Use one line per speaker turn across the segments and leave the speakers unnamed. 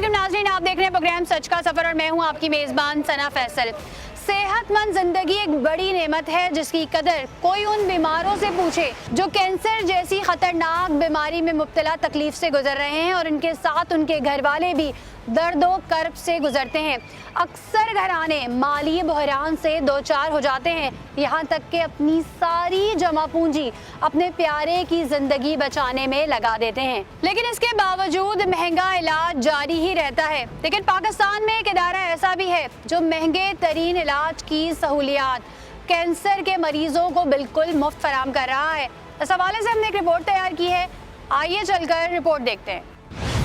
अस्सलाम नाज़रीन, आप देख रहे हैं प्रोग्राम सच का सफ़र और मैं हूं आपकी मेज़बान सना फैसल। सेहतमंद जिंदगी एक बड़ी नेमत है जिसकी कदर कोई उन बीमारों से पूछे जो कैंसर जैसी खतरनाक बीमारी में मुब्तला तकलीफ से गुजर रहे हैं और इनके साथ उनके घर वाले भी दर्दो कर्ब से गुजरते हैं। अक्सर घराने माली बहरान से दो चार हो जाते हैं, यहाँ तक कि अपनी सारी जमा पूंजी अपने प्यारे की जिंदगी बचाने में लगा देते हैं, लेकिन इसके बावजूद महंगा इलाज जारी ही रहता है। लेकिन पाकिस्तान में एक इदारा ऐसा भी है जो महंगे तरीन इलाज की सहूलियात कैंसर के मरीजों को बिल्कुल मुफ्त फराम कर रहा है। इस हवाले से हमने एक रिपोर्ट तैयार की है, आइए चलकर रिपोर्ट देखते हैं।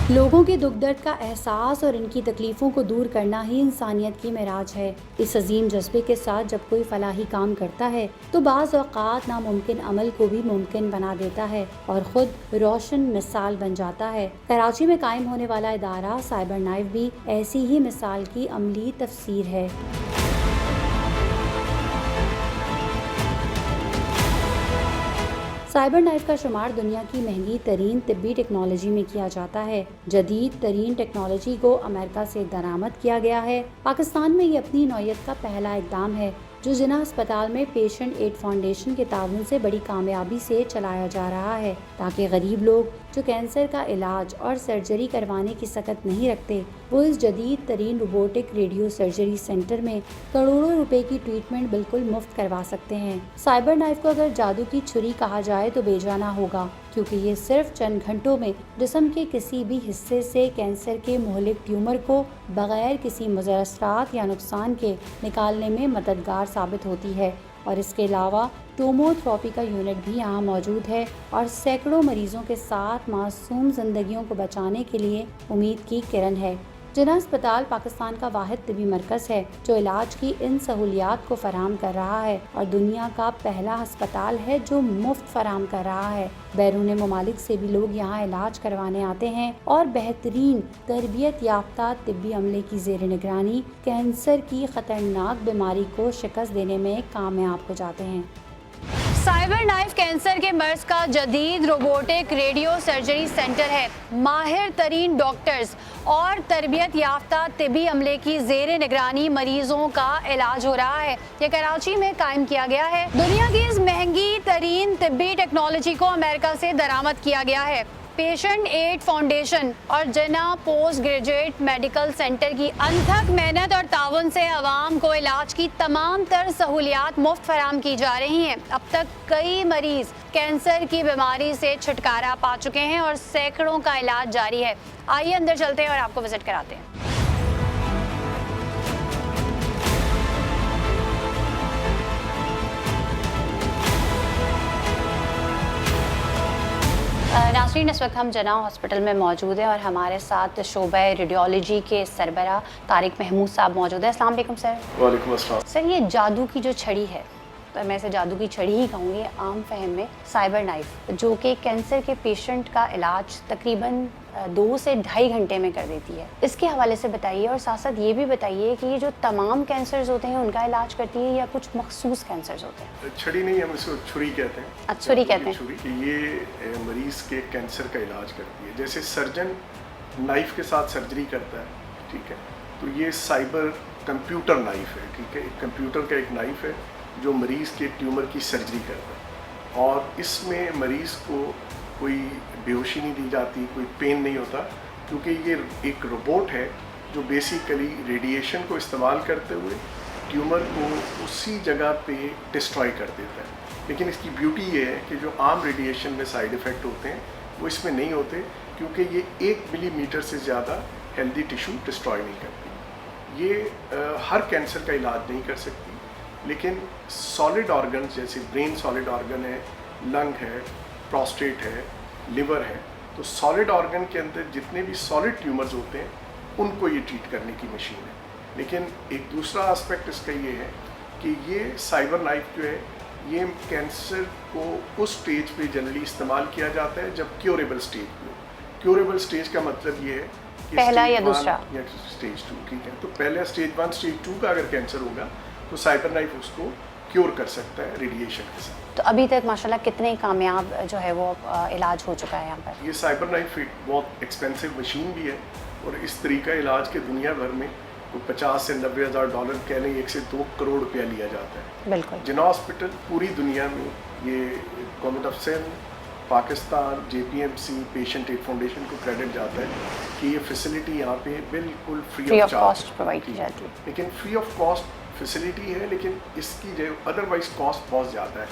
लोगों के दुख दर्द का एहसास और इनकी तकलीफ़ों को दूर करना ही इंसानियत की मेराज है। इस अजीम जज्बे के साथ जब कोई फलाही काम करता है तो बाज़ औक़ात नामुमकिन अमल को भी मुमकिन बना देता है और ख़ुद रोशन मिसाल बन जाता है। कराची में कायम होने वाला इदारा साइबर नाइफ भी ऐसी ही मिसाल की अमली तफसीर है। साइबर नाइफ का शुमार दुनिया की महंगी तरीन तिब्बी टेक्नोलॉजी में किया जाता है। जदीद तरीन टेक्नोलॉजी को अमेरिका से दरामद किया गया है। पाकिस्तान में ये अपनी नौयत का पहला इक़दाम है जो जिना अस्पताल में पेशेंट एड फाउंडेशन के ताउन से बड़ी कामयाबी से चलाया जा रहा है, ताकि गरीब लोग जो कैंसर का इलाज और सर्जरी करवाने की सकत नहीं रखते वो इस जदीद तरीन रोबोटिक रेडियो सर्जरी सेंटर में करोड़ों रुपए की ट्रीटमेंट बिल्कुल मुफ्त करवा सकते हैं। साइबर नाइफ को अगर जादू की छुरी कहा जाए तो बेजाना होगा, क्योंकि ये सिर्फ चंद घंटों में जिस्म के किसी भी हिस्से से कैंसर के मुहलिक ट्यूमर को बगैर किसी मुज़र असरात या नुकसान के निकालने में मददगार साबित होती है। और इसके अलावा टोमोथेरेपी का यूनिट भी यहाँ मौजूद है और सैकड़ों मरीजों के साथ मासूम जिंदगियों को बचाने के लिए उम्मीद की किरण है। जिना अस्पताल पाकिस्तान का वाहिद तिबी मरकज़ है जो इलाज की इन सहूलियात को फराहम कर रहा है और दुनिया का पहला अस्पताल है जो मुफ्त फराहम कर रहा है। बैरून ममालिक से भी लोग यहाँ इलाज करवाने आते हैं और बेहतरीन तरबियत याफ्ता तिब्बी अमले की ज़ेर निगरानी कैंसर की खतरनाक बीमारी को शिकस्त देने में कामयाब हो जाते हैं।
साइबर नाइफ कैंसर के मर्ज का जदीद रोबोटिक रेडियो सर्जरी सेंटर है। माहिर तरीन डॉक्टर्स और तरबियत याफ्ता तिबी अमले की ज़ेर निगरानी मरीजों का इलाज हो रहा है। ये कराची में कायम किया गया है। दुनिया की इस महंगी तरीन तिब्बी टेक्नोलॉजी को अमेरिका से दरामद किया गया है। पेशेंट एड फाउंडेशन और जिना पोस्ट ग्रेजुएट मेडिकल सेंटर की अनथक मेहनत और ताउन से अवाम को इलाज की तमाम तर सहूलियात मुफ्त फराम की जा रही हैं। अब तक कई मरीज कैंसर की बीमारी से छुटकारा पा चुके हैं और सैकड़ों का इलाज जारी है। आइए अंदर चलते हैं और आपको विजिट कराते हैं। नाज़रीन, इस वक्त हम जना हॉस्पिटल में मौजूद हैं और हमारे साथ शोबा रेडियोलॉजी के सरबरा तारिक महमूद साहब मौजूद हैं। अस्सलाम वालेकुम सर।
वालेकुम अस्सलाम।
सर, ये जादू की जो छड़ी है, तो मैं इसे जादू की छड़ी ही कहूँगी आम फहम में, साइबर नाइफ, जो कि कैंसर के पेशेंट का इलाज तकरीबन 2 से ढाई घंटे में कर देती है, इसके हवाले से बताइए और साथ साथ ये भी बताइए कि ये जो तमाम कैंसर्स होते हैं उनका इलाज करती है या कुछ मखसूस कैंसर्स होते हैं?
छड़ी नहीं, हम इसको छुरी कहते हैं।
अच्छा, छुरी कहते हैं।
छुरी ये मरीज के कैंसर का इलाज करती है। जैसे सर्जन नाइफ के साथ सर्जरी करता है, ठीक है, तो ये साइबर कंप्यूटर नाइफ है, ठीक है, कंप्यूटर का एक नाइफ है जो मरीज़ के ट्यूमर की सर्जरी करता है और इसमें मरीज़ को कोई बेहोशी नहीं दी जाती, कोई पेन नहीं होता, क्योंकि ये एक रोबोट है जो बेसिकली रेडिएशन को इस्तेमाल करते हुए ट्यूमर को उसी जगह पे डिस्ट्रॉय कर देता है। लेकिन इसकी ब्यूटी ये है कि जो आम रेडिएशन में साइड इफ़ेक्ट होते हैं वो इसमें नहीं होते, क्योंकि ये 1 मिलीमीटर से ज़्यादा हेल्दी टिश्यू डिस्ट्रॉय नहीं करती। ये हर कैंसर का इलाज नहीं कर सकती, लेकिन सॉलिड ऑर्गन जैसे ब्रेन सॉलिड ऑर्गन है, लंग है, प्रोस्टेट है, लिवर है, तो सॉलिड ऑर्गन के अंदर जितने भी सॉलिड ट्यूमर्स होते हैं उनको ये ट्रीट करने की मशीन है। लेकिन एक दूसरा एस्पेक्ट इसका ये है कि ये साइबर नाइफ जो है ये कैंसर को उस स्टेज पे जनरली इस्तेमाल किया जाता है जब क्योरेबल स्टेज पे हो। क्योरेबल स्टेज का मतलब ये है कि
पहला या दूसरा
या स्टेज 2, ठीक है। तो पहले स्टेज 1 स्टेज 2 का अगर कैंसर होगा तो साइबर नाइफ उसको क्योर कर सकता है रेडिएशन के साथ।
तो अभी तक माशाल्लाह कितने कामयाब जो है वो इलाज हो चुका है यहाँ पर?
ये साइबर नाइफ एक बहुत एक्सपेंसिव मशीन भी है और इस तरीका इलाज के दुनिया भर में कोई 50 से 90 हज़ार डॉलर कह लें 1 से 2 करोड़ रुपया लिया जाता है।
बिल्कुल।
जिना हॉस्पिटल पूरी दुनिया में ये government of Sindh, Pakistan, JPMC, patient aid foundation को क्रेडिट जाता है कि ये फैसिलिटी यहाँ पे बिल्कुल फ्री ऑफ
कॉस्ट प्रोवाइड की जाती है।
लेकिन फ्री ऑफ कॉस्ट फैसिलिटी है, लेकिन इसकी जो अदरवाइज कॉस्ट बहुत ज़्यादा है।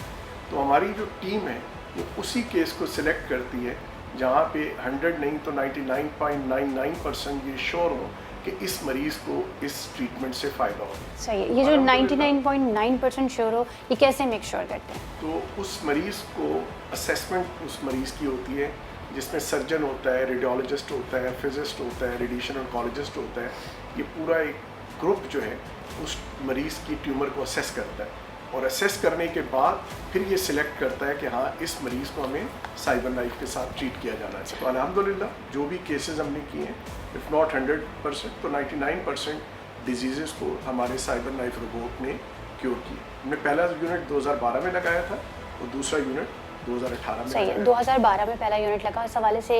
तो हमारी जो टीम है वो उसी केस को सिलेक्ट करती है जहाँ पे 100 नहीं तो 99.99% ये श्योर हो कि इस मरीज़ को इस ट्रीटमेंट से फ़ायदा हो।
सही है। ये जो 99.9% श्योर हो, ये कैसे मेक श्योर करते हैं?
तो उस मरीज़ को असेसमेंट उस मरीज़ की होती है जिसमें सर्जन होता है, रेडियोलॉजिस्ट होता है, फिजिस्ट होता है, रेडिएशन ऑन्कोलॉजिस्ट होता है। ये पूरा एक ग्रुप जो है उस मरीज़ की ट्यूमर को असेस करता है और असेस करने के बाद फिर ये सिलेक्ट करता है कि हाँ इस मरीज़ को हमें साइबर नाइफ के साथ ट्रीट किया जाना है। तो अल्हम्दुलिल्लाह जो भी केसेस हमने किए हैं, इफ़ नॉट 100% तो 99% डिजीज़ को हमारे साइबर नाइफ रोबोट ने क्योर किया। हमने पहला यूनिट 2012 में लगाया था और दूसरा यूनिट 2018 में।
सही है। 2012 में पहला यूनिट लगा। इस हवाले से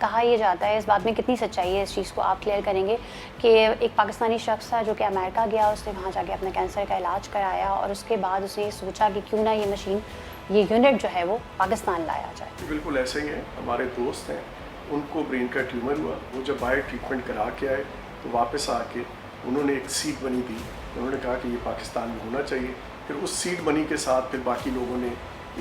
कहा यह जाता है, इस बात में कितनी सच्चाई है, इस चीज़ को आप क्लियर करेंगे कि एक पाकिस्तानी शख्स था जो कि अमेरिका गया, उसने वहाँ जाके अपने कैंसर का इलाज कराया और उसके बाद उसने सोचा कि क्यों ना ये मशीन, ये यूनिट जो है वो पाकिस्तान लाया जाए।
बिल्कुल ऐसा ही है। हमारे दोस्त हैं, उनको ब्रेन का ट्यूमर हुआ, वो जब बाहर ट्रीटमेंट करा के आए तो वापस आके उन्होंने एक सीड मनी दी। उन्होंने कहा कि ये पाकिस्तान में होना चाहिए। फिर उस सीड मनी के साथ फिर बाकी लोगों ने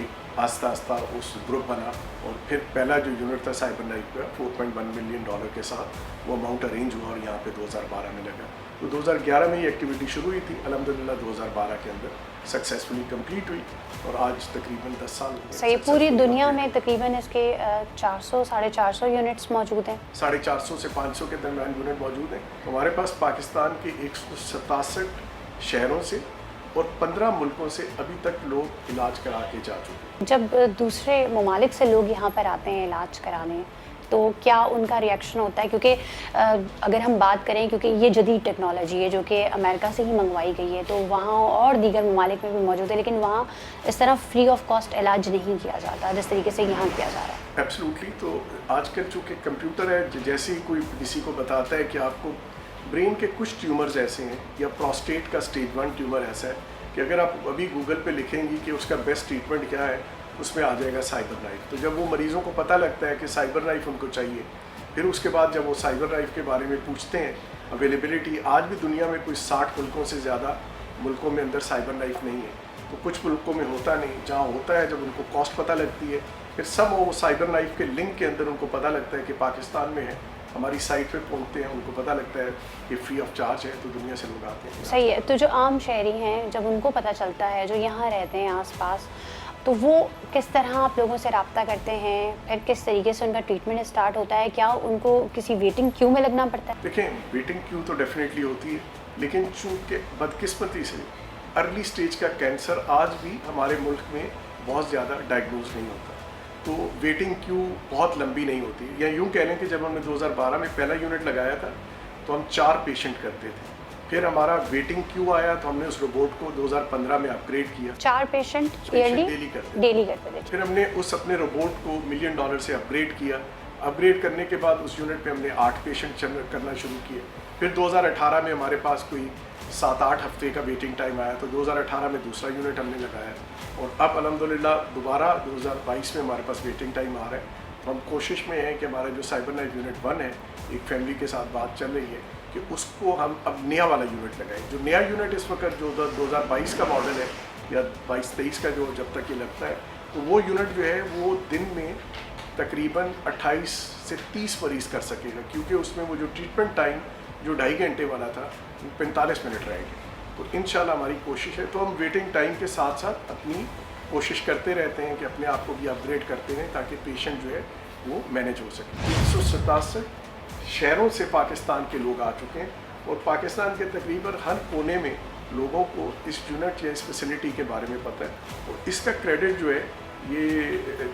एक आस्ता आस्ता उस ग्रुप बना और फिर पहला जो यूनिट था साइबर नाइफ का $4.1 मिलियन के साथ वो अमाउंट अरेंज हुआ और यहाँ पे 2012 में लगा। तो 2011 में ये एक्टिविटी शुरू हुई थी। अल्हम्दुलिल्लाह 2012 के अंदर सक्सेसफुली कंप्लीट हुई और आज तकरीबन 10 साल।
सही, पूरी दुनिया में तकरीबन इसके 400 साढ़े 400 यूनिट्स मौजूद हैं।
450 से 500 के दरमियान यूनिट मौजूद हैं। हमारे पास पाकिस्तान के 167 शहरों से और 15 मुल्कों से अभी तक लोग इलाज करा के जा चुके हैं।
जब दूसरे ममालिक से लोग यहाँ पर आते हैं इलाज कराने, तो क्या उनका रिएक्शन होता है? क्योंकि अगर हम बात करें, क्योंकि ये जदीद टेक्नोलॉजी है जो कि अमेरिका से ही मंगवाई गई है, तो वहाँ और दीगर ममालिक में भी मौजूद है, लेकिन वहाँ इस तरह फ्री ऑफ कॉस्ट इलाज नहीं किया जाता जिस तरीके से यहाँ किया जा रहा है।
एब्सोल्युटली। तो आजकल चूँकि कंप्यूटर है, जैसे ही कोई किसी को बताता है कि आपको ब्रेन के कुछ ट्यूमर्स ऐसे हैं या प्रोस्टेट का स्टेज 1 ट्यूमर ऐसा है कि अगर आप अभी गूगल पे लिखेंगी कि उसका बेस्ट ट्रीटमेंट क्या है, उसमें आ जाएगा साइबर नाइफ। तो जब वो मरीज़ों को पता लगता है कि साइबर नाइफ उनको चाहिए, फिर उसके बाद जब वो साइबर नाइफ के बारे में पूछते हैं, अवेलेबिलिटी, आज भी दुनिया में कोई 60 मुल्कों से ज़्यादा मुल्कों में अंदर साइबर नाइफ नहीं है। तो कुछ मुल्कों में होता नहीं, जहाँ होता है जब उनको कॉस्ट पता लगती है, फिर सब वो साइबर नाइफ के लिंक के अंदर उनको पता लगता है कि पाकिस्तान में है, हमारी साइट पे पहुंचते हैं, उनको पता लगता है कि फ्री ऑफ चार्ज है, तो दुनिया से लोग आते हैं।
सही है। तो जो आम शहरी हैं, जब उनको पता चलता है, जो यहाँ रहते हैं आसपास, तो वो किस तरह आप लोगों से रब्ता करते हैं? फिर किस तरीके से उनका ट्रीटमेंट स्टार्ट होता है? क्या उनको किसी वेटिंग क्यू में लगना पड़ता है?
देखें, वेटिंग क्यू तो डेफिनेटली होती है, लेकिन चूँकि बदकिस्मती से अर्ली स्टेज का कैंसर आज भी हमारे मुल्क में बहुत ज़्यादा डायग्नोज नहीं होता, तो वेटिंग क्यू बहुत लंबी नहीं होती। या यूँ कह लें कि जब हमने 2012 में पहला यूनिट लगाया था तो हम 4 पेशेंट करते थे। फिर हमारा वेटिंग क्यू आया तो हमने उस रोबोट को 2015 में अपग्रेड किया।
4 पेशेंट डेली करते थे।
फिर हमने उस अपने रोबोट को $1 मिलियन से अपग्रेड किया। अपग्रेड करने के बाद उस यूनिट पे हमने 8 पेशेंट करना शुरू किए। फिर 2018 में हमारे पास कोई 7-8 हफ्ते का वेटिंग टाइम आया, तो 2018 में दूसरा यूनिट हमने लगाया और अब अल्हम्दुलिल्लाह दोबारा 2022 में हमारे पास वेटिंग टाइम आ रहा है। तो हम कोशिश में हैं कि हमारा जो साइबर नाइफ यूनिट 1 है, एक फैमिली के साथ बात चल रही है कि उसको हम अब नया वाला यूनिट लगाएं। जो नया यूनिट इस वक्त जो 2022 का मॉडल है या 22-23 का जो जब तक ये लगता है, तो वो यूनिट जो है वो दिन में तकरीबन 28 से 30 मरीज़ कर सकेगा, क्योंकि उसमें वो जो ट्रीटमेंट टाइम जो 2.5 घंटे वाला था 45 मिनट रहेगी। तो इंशाल्लाह हमारी कोशिश है, तो हम वेटिंग टाइम के साथ साथ अपनी कोशिश करते रहते हैं कि अपने आप को भी अपग्रेड करते रहें ताकि पेशेंट जो है वो मैनेज हो सके। 167 शहरों से पाकिस्तान के लोग आ चुके हैं और पाकिस्तान के तकरीबन हर कोने में लोगों को इस यूनिट या इस फैसिलिटी के बारे में पता है और इसका क्रेडिट जो है ये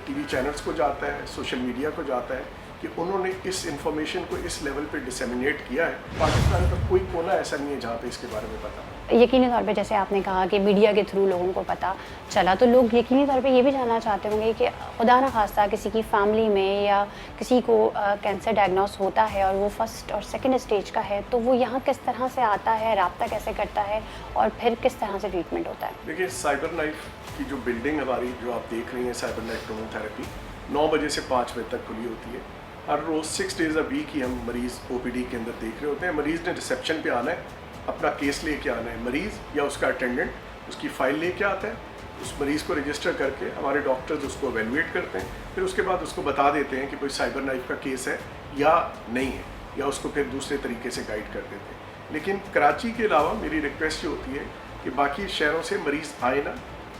टीवी चैनल्स को जाता है, सोशल मीडिया को जाता है कि उन्होंने इस इंफॉर्मेशन को इस लेवल पे डिसेमिनेट किया है। पाकिस्तान का कोई कोना ऐसा नहीं है जहाँ पे इसके बारे में पता है।
यकीनी तौर पे जैसे आपने कहा कि मीडिया के थ्रू लोगों को पता चला, तो लोग यकीनी तौर पे ये भी जानना चाहते होंगे कि खुदा न खास्ता किसी की फैमिली में या किसी को कैंसर डायग्नोस होता है और वो फर्स्ट और सेकंड स्टेज का है, तो वो यहाँ किस तरह से आता है, राब्ता कैसे करता है और फिर किस तरह से ट्रीटमेंट होता है?
देखिए, साइबर नाइफ की जो बिल्डिंग हमारी जो आप देख रही हैं, साइबर नाइफ क्रोनोथेरेपी 9 बजे से 5 बजे तक खुली होती है। हर रोज़ 6 डेज़ अ वीक ही हम मरीज़ OPD के अंदर देख रहे होते हैं। मरीज़ ने रिसेप्शन पे आना है, अपना केस लेके आना है। मरीज़ या उसका अटेंडेंट उसकी फ़ाइल लेके आता है, उस मरीज़ को रजिस्टर करके हमारे डॉक्टर्स उसको एवेलुएट करते हैं, फिर उसके बाद उसको बता देते हैं कि कोई साइबर नाइफ का केस है या नहीं है, या उसको फिर दूसरे तरीके से गाइड कर देते हैं। लेकिन कराची के अलावा मेरी रिक्वेस्ट ये होती है कि बाकी शहरों से मरीज़ आए ना,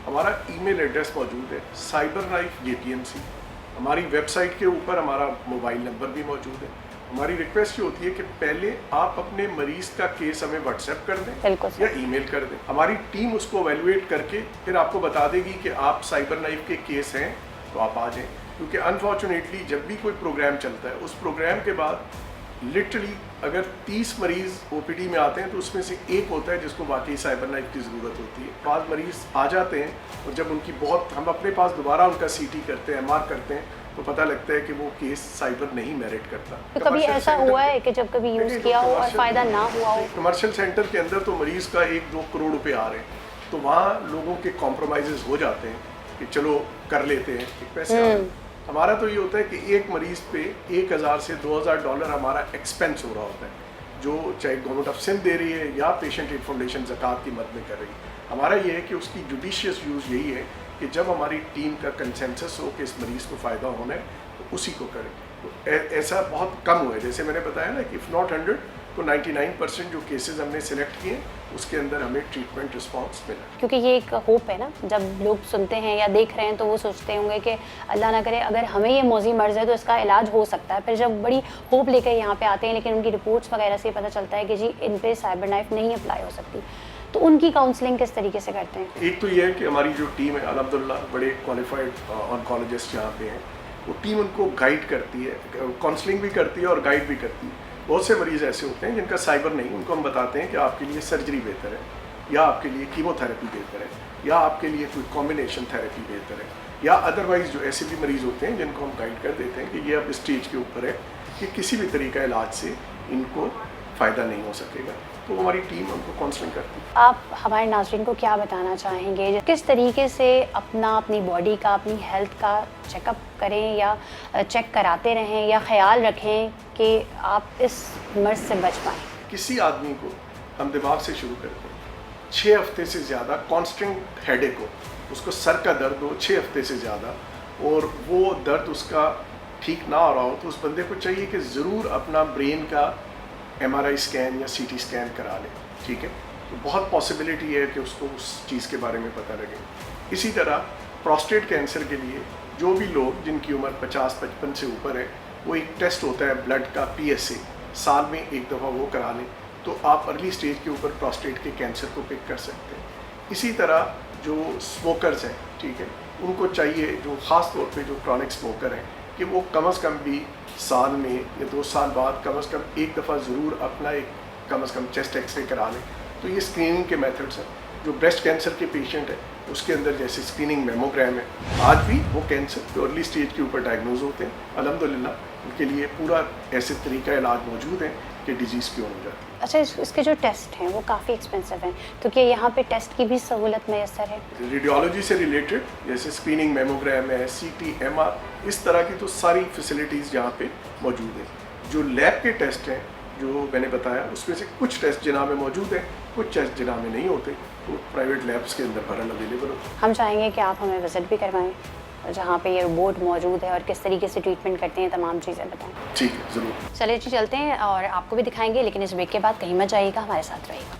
हमारा ईमेल एड्रेस मौजूद है cyberknife JTMC, हमारी वेबसाइट के ऊपर हमारा मोबाइल नंबर भी मौजूद है। हमारी रिक्वेस्ट ये होती है कि पहले आप अपने मरीज़ का केस हमें व्हाट्सएप कर दें या ईमेल कर दें, हमारी टीम उसको एवेलुएट करके फिर आपको बता देगी कि आप साइबर नाइफ के केस हैं तो आप आ जाएं। क्योंकि अनफॉर्चुनेटली जब भी कोई प्रोग्राम चलता है, उस प्रोग्राम के बाद लिटरली अगर 30 मरीज़ OPD में आते हैं तो उसमें से एक होता है जिसको वाकई साइबर नाइफ की ज़रूरत होती है। 5 मरीज़ आ जाते हैं और जब उनकी बहुत हम अपने पास दोबारा उनका CT करते हैं, MR करते हैं, तो पता लगता है कि वो केस साइबर नहीं मेरिट करता।
तो कभी ऐसा हुआ है कि जब कभी यूज़ किया हो और फ़ायदा ना हुआ हो?
कमर्शियल सेंटर के अंदर तो मरीज़ का 1-2 करोड़ रुपए आ रहे हैं, तो वहाँ लोगों के कॉम्प्रोमाइज़ हो जाते हैं कि चलो कर लेते हैं, पैसे आ रहे हैं। हमारा तो ये होता है कि एक मरीज़ पे $1000 से $2000 हमारा एक्सपेंस हो रहा होता है, जो चाहे गवर्नमेंट ऑफ सिंध दे रही है या पेशेंट एड फाउंडेशन ज़कात की मद में कर रही है। हमारा ये है कि उसकी जुडिशियस यूज़ यही है कि जब हमारी टीम का कंसेंसस हो कि इस मरीज़ को फ़ायदा होना है तो उसी को करें। तो ऐसा बहुत कम हुआ है, जैसे मैंने बताया ना कि इफ़ नॉट 100 तो 99% जो केसेस हमने सिलेक्ट किए उसके अंदर हमें ट्रीटमेंट रिस्पांस मिला।
क्योंकि ये एक होप है ना, जब लोग सुनते हैं या देख रहे हैं तो वो सोचते होंगे कि अल्लाह ना करे अगर हमें ये मौजी मर्ज है तो इसका इलाज हो सकता है। फिर जब बड़ी होप लेकर यहाँ पे आते हैं लेकिन उनकी रिपोर्ट्स वगैरह से पता चलता है कि जी इन पे साइबर नाइफ नहीं अप्लाई हो सकती, तो उनकी काउंसलिंग किस तरीके से करते हैं?
एक तो ये है कि हमारी जो टीम है अल्हम्दुलिल्लाह बड़े क्वालिफाइड ऑन्कोलॉजिस्ट यहाँ पे हैं, वो टीम उनको गाइड करती है, काउंसलिंग भी करती है और गाइड भी करती है। बहुत से मरीज़ ऐसे होते हैं जिनका साइबर नहीं, उनको हम बताते हैं कि आपके लिए सर्जरी बेहतर है, या आपके लिए कीमोथेरेपी बेहतर है, या आपके लिए कोई कॉम्बिनेशन थेरेपी बेहतर है, या अदरवाइज़ जो ऐसे भी मरीज़ होते हैं जिनको हम गाइड कर देते हैं कि ये अब स्टेज के ऊपर है कि किसी भी तरीका इलाज से इनको फ़ायदा नहीं हो सकेगा, तो हमारी टीम उनको काउंसलिंग करती है।
आप हमारे नाज़रीन को क्या बताना चाहेंगे, किस तरीके से अपनी बॉडी का, अपनी हेल्थ का चेकअप करें या चेक कराते रहें या ख्याल रखें कि आप इस मर्ज से बच पाएँ?
किसी आदमी को हम दिमाग से शुरू करते हैं, 6 हफ्ते से ज़्यादा कॉन्स्टेंट हेडेक हो, उसको सर का दर्द हो 6 हफ्ते से ज़्यादा, और वो दर्द उसका ठीक ना हो रहा हो, तो उस बंदे को चाहिए कि ज़रूर अपना ब्रेन का MRI स्कैन या CT स्कैन करा ले, ठीक है। तो बहुत पॉसिबिलिटी है कि उसको उस चीज़ के बारे में पता लगे। इसी तरह प्रोस्टेट कैंसर के लिए जो भी लोग जिनकी उम्र 50-55 से ऊपर है, वो एक टेस्ट होता है ब्लड का PSA, साल में एक दफ़ा वो करा लें, तो आप अर्ली स्टेज के ऊपर प्रोस्टेट के कैंसर को पिक कर सकते हैं। इसी तरह जो स्मोकर्स हैं, ठीक है, उनको चाहिए, जो ख़ास तौर पे जो क्रॉनिक स्मोकर हैं, कि वो कम से कम भी साल में या 2 साल बाद कम से कम एक दफ़ा ज़रूर अपना एक कम से कम चेस्ट एक्सरे करा लें। तो ये स्क्रीनिंग के मेथड्स हैं। जो ब्रेस्ट कैंसर के पेशेंट है उसके अंदर जैसे स्क्रीनिंग मेमोग्राम है, आज भी वो कैंसर जो अर्ली स्टेज के ऊपर डायग्नोज होते हैं, अल्हम्दुलिल्लाह उनके लिए पूरा ऐसे तरीका इलाज मौजूद है कि डिजीज़ क्यों हो जाती है।
अच्छा, इसके जो टेस्ट हैं वो काफ़ी एक्सपेंसिव हैं, तो क्या यहाँ पे टेस्ट की भी सहूलत मैसर है?
रेडियोलॉजी से रिलेटेड जैसे स्क्रीनिंग मेमोग्राम है, CT, MR, इस तरह की तो सारी फैसिलिटीज़ यहाँ पे मौजूद हैं। जो लैब के टेस्ट हैं जो मैंने बताया, उसमें से कुछ टेस्ट जिना में मौजूद हैं, कुछ टेस्ट जिना में नहीं होते, तो प्राइवेट लैब्स के अंदर भरन अवेलेबल होता है।
हम चाहेंगे कि आप हमें विज़िट भी करवाएं जहाँ पे ये रोबोट मौजूद है और किस तरीके से ट्रीटमेंट करते हैं, तमाम चीज़ें बताएं।
ठीक है, ज़रूर।
चलिए जी, चलते हैं और आपको भी दिखाएंगे, लेकिन इस ब्रेक के बाद कहीं मत जाइएगा, हमारे साथ रहिएगा।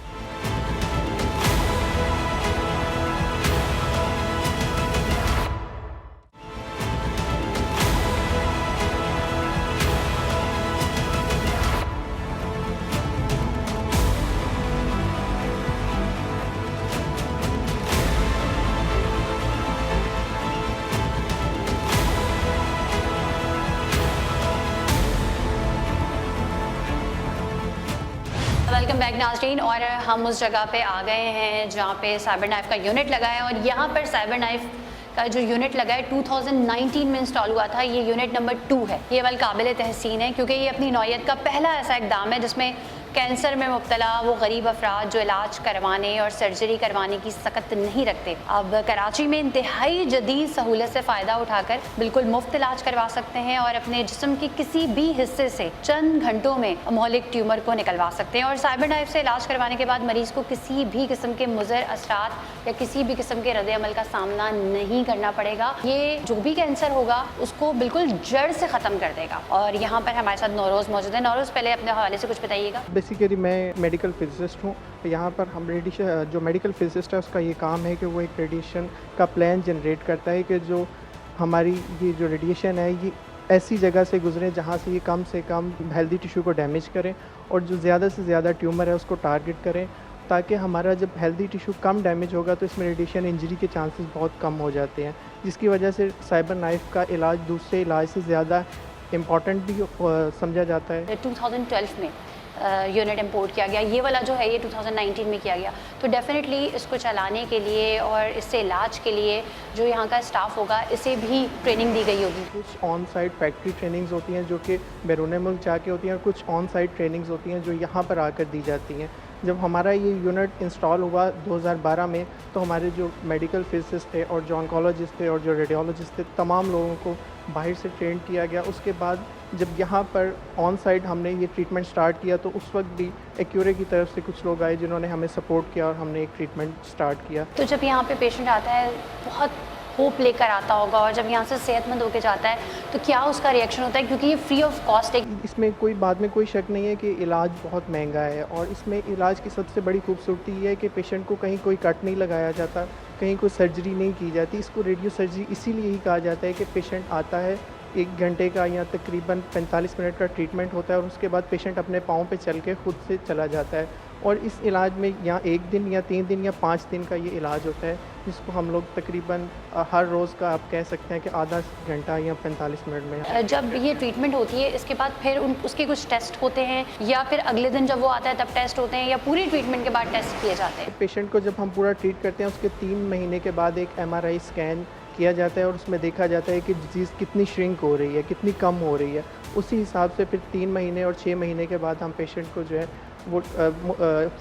वेलकम वेलकम बैक नाज़रीन। और हम उस जगह पे आ गए हैं जहाँ पे साइबर नाइफ का यूनिट लगा है, और यहाँ पर साइबर नाइफ का जो यूनिट लगा है 2019 में इंस्टॉल हुआ था। ये यूनिट नंबर 2 है। ये वाल काबिल तहसीन है क्योंकि ये अपनी नौयत का पहला ऐसा इकदाम है जिसमें कैंसर में मुब्तला वो गरीब अफराद जो इलाज करवाने और सर्जरी करवाने की सकत नहीं रखते, अब कराची में इंतहाई जदीद सहूलत से फ़ायदा उठाकर बिल्कुल मुफ्त इलाज करवा सकते हैं और अपने जिस्म के किसी भी हिस्से से चंद घंटों में मौलिक ट्यूमर को निकलवा सकते हैं। और साइबर नाइफ से इलाज करवाने के बाद मरीज़ को किसी भी किस्म के मुज़र असरात या किसी भी किस्म के रद्द अमल का सामना नहीं करना पड़ेगा। ये जो भी कैंसर होगा उसको बिल्कुल जड़ से ख़त्म कर देगा। और यहाँ पर हमारे साथ नौरोज़ मौजूद है। नौरोज़, पहले अपने हवाले से कुछ बताइएगा।
बेसिकली मैं मेडिकल फिजिसिस्ट हूँ। यहाँ पर हम रेडिएशन, जो मेडिकल फिजिसिस्ट है उसका ये काम है कि वो एक रेडिएशन का प्लान जनरेट करता है कि जो हमारी ये जो रेडिएशन है ये ऐसी जगह से गुजरे जहाँ से ये कम से कम हेल्दी टिश्यू को डैमेज करें और जो ज़्यादा से ज़्यादा ट्यूमर है उसको टारगेट करें, ताकि हमारा जब हेल्दी टिश्यू कम डैमेज होगा तो इसमें रेडिएशन इंजरी के चांसेस बहुत कम हो जाते हैं, जिसकी वजह से साइबर नाइफ का इलाज दूसरे इलाज से ज़्यादा इम्पॉर्टेंट भी समझा जाता है।
2012 में यूनिट इंपोर्ट किया गया, ये वाला जो है ये 2019 में किया गया। तो डेफिनेटली इसको चलाने के लिए और इससे इलाज के लिए जो यहाँ का स्टाफ होगा इसे भी ट्रेनिंग दी गई होगी।
कुछ ऑन साइट फैक्ट्री ट्रेनिंग्स होती हैं जो कि बैरून मुल्क जाके होती हैं, और कुछ ऑन साइट ट्रेनिंग्स होती हैं जो यहाँ पर आकर दी जाती हैं। जब हमारा ये यूनिट इंस्टॉल हुआ 2012 में, तो हमारे जो मेडिकल फिजिसिस्ट थे और जो ऑन्कोलॉजिस्ट थे और जो रेडियोलॉजिस्ट थे, तमाम लोगों को बाहर से ट्रेन किया गया। उसके बाद जब यहाँ पर ऑन साइट हमने ये ट्रीटमेंट स्टार्ट किया तो उस वक्त भी एक्यूरे की तरफ से कुछ लोग आए जिन्होंने हमें सपोर्ट किया और हमने एक ट्रीटमेंट स्टार्ट किया।
तो जब यहाँ पे पेशेंट आता है बहुत होप लेकर आता होगा, और जब यहाँ से सेहतमंद होकर जाता है तो क्या उसका रिएक्शन होता है, क्योंकि ये फ्री ऑफ कॉस्ट है।
इसमें कोई बात में कोई शक नहीं है कि इलाज बहुत महंगा है, और इसमें इलाज की सबसे बड़ी खूबसूरती ये है कि पेशेंट को कहीं कोई कट नहीं लगाया जाता, कहीं कोई सर्जरी नहीं की जाती। इसको रेडियो सर्जरी इसीलिए ही कहा जाता है कि पेशेंट आता है, 1 घंटे का या तकरीबन 45 मिनट का ट्रीटमेंट होता है और उसके बाद पेशेंट अपने पाँव पे चल के खुद से चला जाता है। और इस इलाज में यहाँ 1 दिन या 3 दिन या 5 दिन का ये इलाज होता है, जिसको हम लोग तकरीबन हर रोज़ का आप कह सकते हैं कि आधा घंटा या 45 मिनट में।
जब ये ट्रीटमेंट होती है इसके बाद फिर उसके कुछ टेस्ट होते हैं, या फिर अगले दिन जब वो आता है तब टेस्ट होते हैं, या पूरी ट्रीटमेंट के बाद टेस्ट किए जाते हैं?
पेशेंट को जब हम पूरा ट्रीट करते हैं उसके 3 महीने के बाद एक MRI स्कैन किया जाता है और उसमें देखा जाता है कि डिजीज़ कितनी श्रिंक हो रही है, कितनी कम हो रही है। उसी हिसाब से फिर 3 महीने और 6 महीने के बाद हम पेशेंट को जो है वो